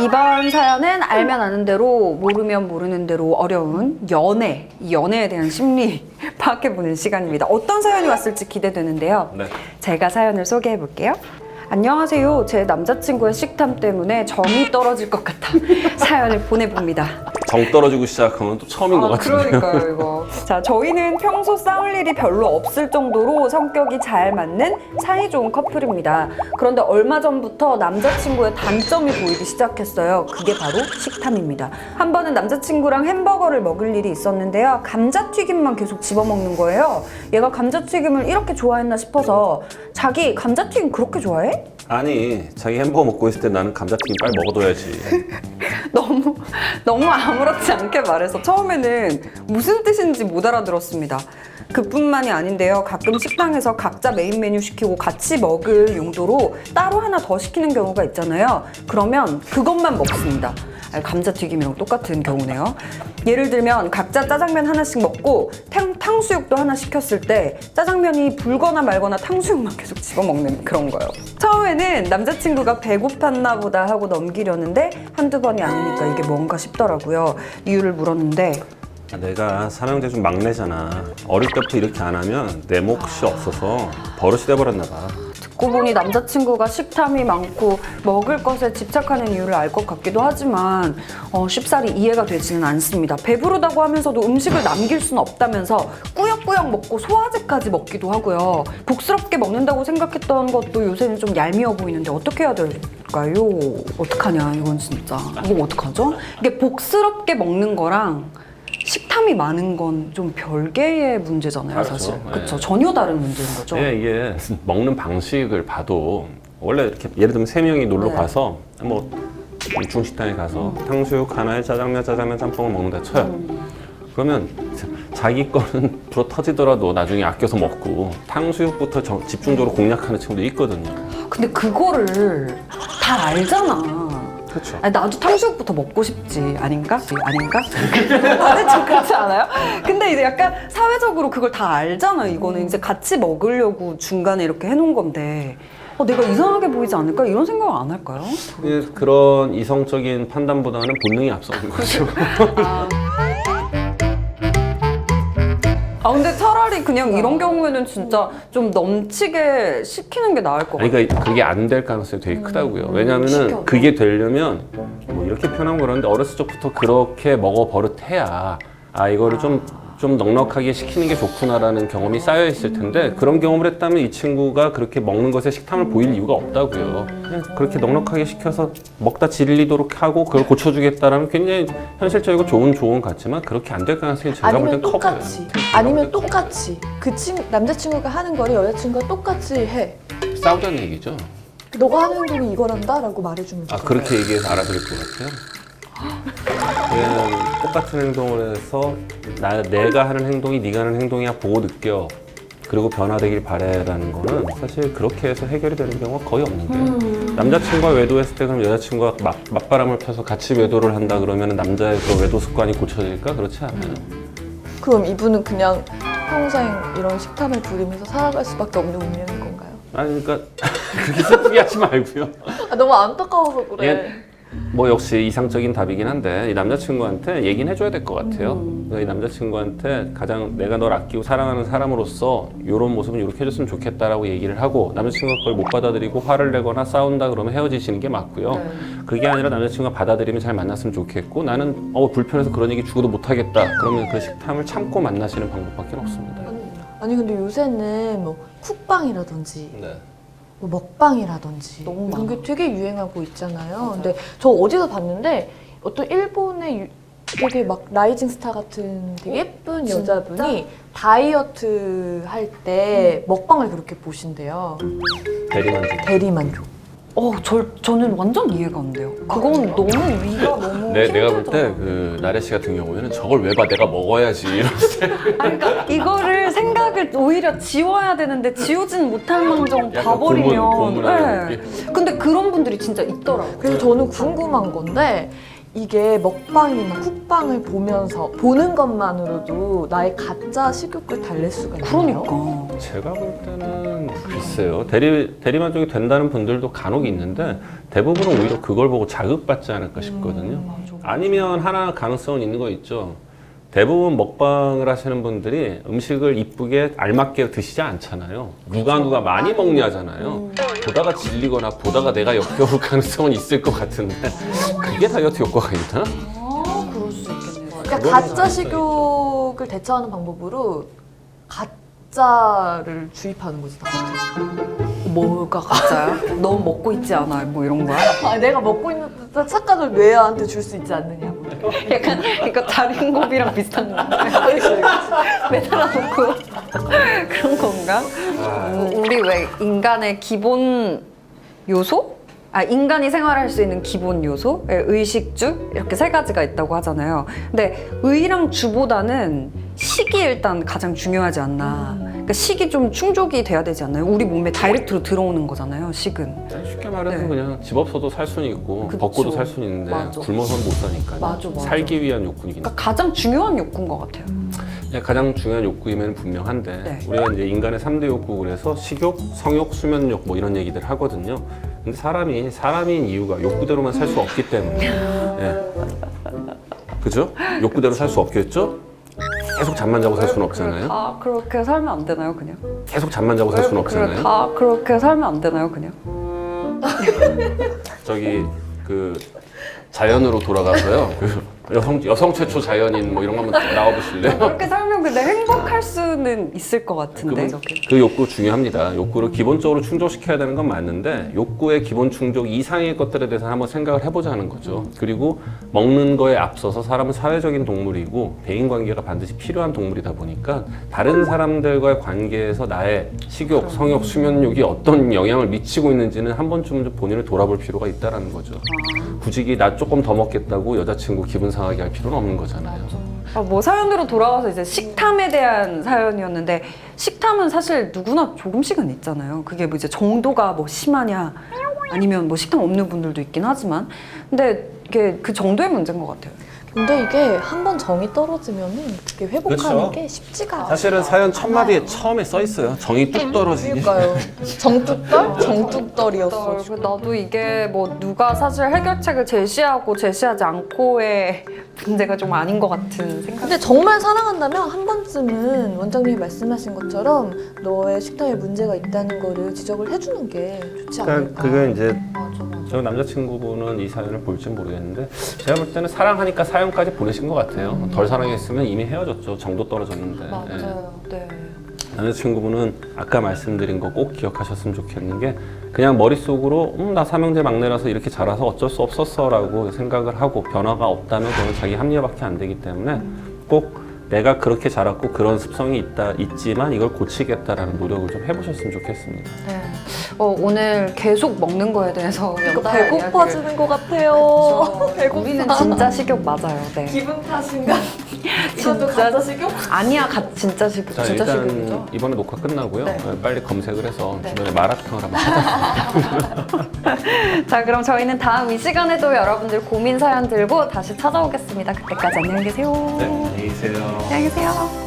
이번 사연은 알면 아는 대로 모르면 모르는 대로 어려운 연애에 대한 심리 파악해보는 시간입니다. 어떤 사연이 왔을지 기대되는데요. 네. 제가 사연을 소개해볼게요. 안녕하세요. 제 남자친구의 식탐 때문에 정이 떨어질 것 같아 사연을 보내봅니다. 정 떨어지고 시작하면 또 처음인 것 같은데요. 그러니까요, 이거. 자, 저희는 평소 싸울 일이 별로 없을 정도로 성격이 잘 맞는 사이좋은 커플입니다. 그런데 얼마 전부터 남자친구의 단점이 보이기 시작했어요. 그게 바로 식탐입니다. 한 번은 남자친구랑 햄버거를 먹을 일이 있었는데요. 감자튀김만 계속 집어먹는 거예요. 얘가 감자튀김을 이렇게 좋아했나 싶어서 자기 감자튀김 그렇게 좋아해? 아니, 자기 햄버거 먹고 있을 때 나는 감자튀김 빨리 먹어둬야지. 너무 아무렇지 않게 말해서 처음에는 무슨 뜻인지 못 알아들었습니다. 그뿐만이 아닌데요. 가끔 식당에서 각자 메인 메뉴 시키고 같이 먹을 용도로 따로 하나 더 시키는 경우가 있잖아요. 그러면 그것만 먹습니다. 감자튀김이랑 똑같은 경우네요. 예를 들면 각자 짜장면 하나씩 먹고 탕수육도 하나 시켰을 때 짜장면이 불거나 말거나 탕수육만 계속 집어먹는 그런 거예요. 처음에는 남자친구가 배고팠나 보다 하고 넘기려는데 한두 번이 아니니까 이게 뭔가 싶더라고요. 이유를 물었는데 내가 삼형제 중 막내잖아. 어릴 때부터 이렇게 안 하면 내 몫이 없어서 버릇이 돼버렸나 봐. 듣고 보니 남자친구가 식탐이 많고 먹을 것에 집착하는 이유를 알 것 같기도 하지만 쉽사리 이해가 되지는 않습니다. 배부르다고 하면서도 음식을 남길 수는 없다면서 꾸역꾸역 먹고 소화제까지 먹기도 하고요. 복스럽게 먹는다고 생각했던 것도 요새는 좀 얄미워 보이는데 어떻게 해야 될까요? 어떡하냐 이건 진짜. 이거 어떡하죠? 이게 복스럽게 먹는 거랑 식탐이 많은 건 좀 별개의 문제잖아요, 그렇죠. 사실. 네. 그렇죠. 전혀 다른 문제인 거죠. 네, 이게 먹는 방식을 봐도 원래 이렇게 예를 들면 세 명이 놀러 네. 가서 뭐 중식당에 가서 탕수육 하나에 짜장면 짬뽕을 먹는다 쳐요. 그러면 자기 거는 불어 터지더라도 나중에 아껴서 먹고 탕수육부터 집중적으로 공략하는 친구도 있거든요. 근데 그거를 다 알잖아. 그렇죠. 아니, 나도 탕수육부터 먹고 싶지. 아닌가? 아닌가? 다들 좀 그렇지 않아요? 근데 이제 약간 사회적으로 그걸 다 알잖아. 이거는 이제 같이 먹으려고 중간에 이렇게 해놓은 건데 내가 이상하게 보이지 않을까? 이런 생각을 안 할까요? 그런 이성적인 판단보다는 본능이 앞서는 거죠. 근데 차라리 그냥 이런 경우에는 진짜 좀 넘치게 시키는 게 나을 것 같아요. 그러니까 그게 안 될 가능성이 되게 크다고요. 왜냐면은 시켜도. 그게 되려면 뭐 이렇게 표현한 거라는데 어렸을 적부터 그렇게 먹어 버릇해야 이거를 좀 넉넉하게 시키는 게 좋구나라는 경험이 쌓여 있을 텐데 그런 경험을 했다면 이 친구가 그렇게 먹는 것에 식탐을 보일 이유가 없다고요. 그냥 그렇게 넉넉하게 시켜서 먹다 질리도록 하고 그걸 고쳐주겠다라는 굉장히 현실적이고 좋은 조언 같지만 그렇게 안 될 가능성이 제가 볼 아니면 땐 커 보여요. 똑같이 아니면 똑같이 남자친구가 하는 거를 여자친구가 똑같이 해. 싸우자는 얘기죠. 너가 하는 행동이 이거란다 라고 말해주면 좋겠어요. 그렇게 얘기해서 알아들을 것 같아요. 왜냐면 똑같은 행동을 해서 내가 하는 행동이 네가 하는 행동이야 보고 느껴. 그리고 변화되길 바래라는 거는 사실 그렇게 해서 해결이 되는 경우가 거의 없는데 남자친구가 외도했을 때 그럼 여자친구가 맞바람을 펴서 같이 외도를 한다 그러면 남자의 그 외도 습관이 고쳐질까? 그렇지 않아요. 그럼 이분은 그냥 평생 이런 식탐을 부리면서 살아갈 수밖에 없는 운명인 건가요? 아니 그러니까 그렇게 슬프게 하지 말고요. 너무 안타까워서 그래. 예. 뭐 역시 이상적인 답이긴 한데 이 남자친구한테 얘기는 해줘야 될 것 같아요. 그러니까 이 남자친구한테 가장 내가 널 아끼고 사랑하는 사람으로서 이런 모습은 이렇게 해줬으면 좋겠다라고 얘기를 하고 남자친구가 그걸 못 받아들이고 화를 내거나 싸운다 그러면 헤어지시는 게 맞고요. 그게 아니라 남자친구가 받아들이면 잘 만났으면 좋겠고 나는 불편해서 그런 얘기 죽어도 못하겠다. 그러면 그 식탐을 참고 만나시는 방법밖에 없습니다. 아니 근데 요새는 뭐 쿡방이라든지 네. 뭐 먹방이라든지 너무 이런 게 많아. 되게 유행하고 있잖아요. 근데 저 어디서 봤는데 어떤 일본의 되게 막 라이징 스타 같은 되게 예쁜 여자분이 다이어트 할 때 먹방을 그렇게 보신대요. 대리만족. 대리만족. 저는 완전 이해가 안 돼요. 그건 너무 위가 너무 내가 볼 힘들잖아요. 때 그 나래 씨 같은 경우에는 저걸 왜 봐 내가 먹어야지 이런 스타일. 그러니까 이거를 생각을 오히려 지워야 되는데 지우지는 못할 망정 약간 봐버리면 고문하는 네. 근데 그런 분들이 진짜 있더라고요. 그래서 저는 궁금한 건데 이게 먹방이나 쿡방을 보면서 보는 것만으로도 나의 가짜 식욕을 달랠 수가 있나요? 그러니까 제가 볼 때는 글쎄요. 대리만족이 된다는 분들도 간혹 있는데 대부분은 오히려 그걸 보고 자극받지 않을까 싶거든요. 아니면 하나 가능성은 있는 거 있죠. 대부분 먹방을 하시는 분들이 음식을 이쁘게 알맞게 드시지 않잖아요. 누가 많이 먹냐잖아요. 보다가 질리거나 보다가 내가 역겨울 가능성은 있을 것 같은데 그게 다이어트 효과가 있나? 그럴 수 있겠네요. 그러니까 그건 가짜 가능성이 식욕을 대처하는 방법으로 가짜를 주입하는 거지. 뭐가 가짜야? 너무 먹고 있지 않아? 뭐 이런 거야? 아, 내가 먹고 있는 착각을 뇌한테 줄 수 있지 않느냐고. 약간 그러니까 자린고비랑 비슷한 거 매달아놓고 그런 건가? 우리 왜 인간의 기본 요소? 인간이 생활할 수 있는 기본 요소? 의식주? 이렇게 세 가지가 있다고 하잖아요. 근데 의랑 주보다는 식이 일단 가장 중요하지 않나. 그러니까 식이 좀 충족이 돼야 되지 않나요? 우리 몸에 다이렉트로 들어오는 거잖아요, 식은. 쉽게 말해서 네. 그냥 집 없어도 살 수는 있고 그쵸. 벗고도 살 수는 있는데 맞아. 굶어서는 못 사니까 맞아. 살기 위한 욕구이긴 그러니까 가장 중요한 욕구인 것 같아요. 가장 중요한 욕구임에는 분명한데 네. 우리가 이제 인간의 3대 욕구 그래서 식욕, 성욕, 수면욕 뭐 이런 얘기들 하거든요. 근데 사람인 이유가 욕구대로만 살 수 없기 때문에 예. 그죠? 욕구대로 살 수 없겠죠? 계속 잠만 자고 살 수는 없잖아요. 다 그렇게 살면 안 되나요, 그냥? 계속 잠만 자고 살 수는 없잖아요. 다 그렇게 살면 안 되나요, 그냥? 저기 그 자연으로 돌아가서요. 그 여성 최초 자연인 뭐 이런 거 한번 나와보실래요? 그렇게 살면 근데 행복할 수는 있을 것 같은데. 그 욕구 중요합니다. 욕구를 기본적으로 충족시켜야 되는 건 맞는데 욕구의 기본 충족 이상의 것들에 대해서 한번 생각을 해보자는 거죠. 그리고 먹는 거에 앞서서 사람은 사회적인 동물이고 대인관계가 반드시 필요한 동물이다 보니까 다른 사람들과의 관계에서 나의 식욕, 성욕, 수면욕이 어떤 영향을 미치고 있는지는 한 번쯤 좀 본인을 돌아볼 필요가 있다는 거죠. 굳이 나 조금 더 먹겠다고 여자친구 기분 상하게 할 필요는 없는 거잖아요. 뭐 사연으로 돌아와서 이제 식탐에 대한 사연이었는데 식탐은 사실 누구나 조금씩은 있잖아요. 그게 뭐 이제 정도가 뭐 심하냐 아니면 뭐 식탐 없는 분들도 있긴 하지만 근데 이게 그 정도의 문제인 것 같아요. 근데 이게 한 번 정이 떨어지면은 그게 회복하는 그렇죠. 게 쉽지가 않아요. 사실은 사연 첫 마디에 처음에 써 있어요. 정이 뚝 떨어지기. 그러니까요. 정뚝떨? 정뚝떨이었어. 나도 이게 뭐 누가 사실 해결책을 제시하고 제시하지 않고의 문제가 좀 아닌 것 같은 생각. 근데 정말 사랑한다면 한 번쯤은 원장님이 말씀하신 것처럼 너의 식탐에 문제가 있다는 거를 지적을 해주는 게 좋지 않을까. 그게 이제 맞아. 저 남자친구분은 이 사연을 볼지 모르겠는데 제가 볼 때는 사랑하니까 사연까지 보내신 것 같아요. 덜 사랑했으면 이미 헤어졌죠. 정도 떨어졌는데. 맞아요. 네. 남자친구분은 아까 말씀드린 거 꼭 기억하셨으면 좋겠는 게 그냥 머릿속으로 나 삼형제 막내라서 이렇게 자라서 어쩔 수 없었어 라고 생각을 하고 변화가 없다면 그건 자기 합리화밖에 안 되기 때문에 꼭 내가 그렇게 자랐고 그런 습성이 있지만 이걸 고치겠다라는 노력을 좀 해보셨으면 좋겠습니다. 네. 오늘 계속 먹는 거에 대해서 연달아 배고파지는 것 같아요. 이야기를- 우리는 진짜 식욕 맞아요. 네. 기분 탓인가? 이것도 진짜- 가짜 식욕? 아니야, 진짜 식욕. 자, 진짜 일단 식욕이죠. 이번에 녹화 끝나고요. 네. 빨리 검색을 해서 네. 주변에 마라탕을 한번 하자. 자, 그럼 저희는 다음 이 시간에도 여러분들 고민 사연 들고 다시 찾아오겠습니다. 그때까지 안녕히 계세요. 네, 안녕히 계세요. 안녕히 계세요.